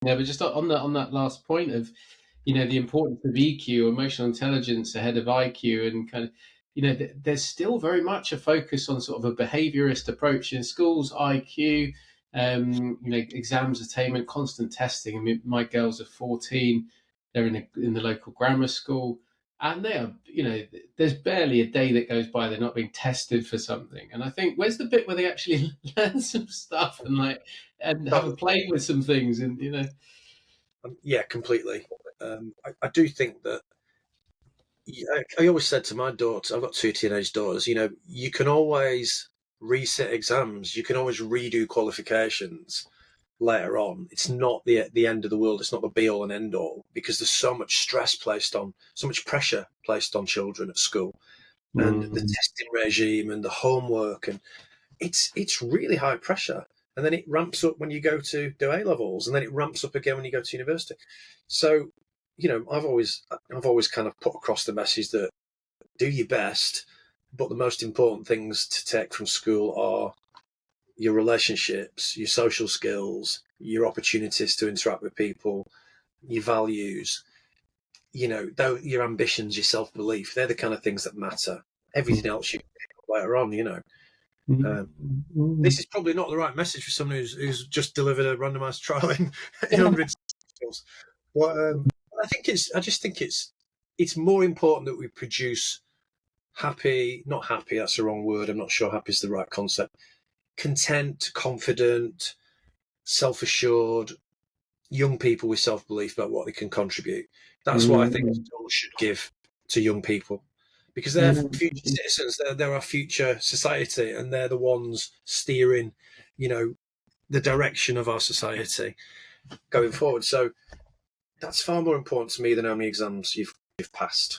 Yeah, but just on that last point of, the importance of EQ, emotional intelligence ahead of IQ, and kind of, there's still very much a focus on sort of a behaviorist approach in schools, IQ, exams attainment, constant testing. I mean, my girls are 14; they're in the local grammar school, and they are, there's barely a day that goes by they're not being tested for something. And I think, where's the bit where they actually learn some stuff and and have a Totally. play with some things, and Yeah, completely. I do think that I always said to my daughter, I've got two teenage daughters, you can always reset exams, you can always redo qualifications later on. It's not the end of the world, it's not the be all and end all, because there's so much stress placed on, so much pressure placed on children at school, and the Mm. testing regime and the homework, and it's really high pressure. And then it ramps up when you go to do A levels, and then it ramps up again when you go to university. So, I've always kind of put across the message that do your best, but the most important things to take from school are your relationships, your social skills, your opportunities to interact with people, your values, though your ambitions, your self belief. They're the kind of things that matter. Everything else you can pick up later on. Mm. Um, this is probably not the right message for someone who's just delivered a randomised trial in hundreds of schools. But I just think it's more important that we produce happy, not happy. That's the wrong word. I'm not sure happy is the right concept. Content, confident, self-assured young people with self-belief about what they can contribute. That's what I think Mm. schools should give to young people, because they're Mm. future citizens. They're our future society, and they're the ones steering, you know, the direction of our society going forward. So that's far more important to me than how many exams you've passed.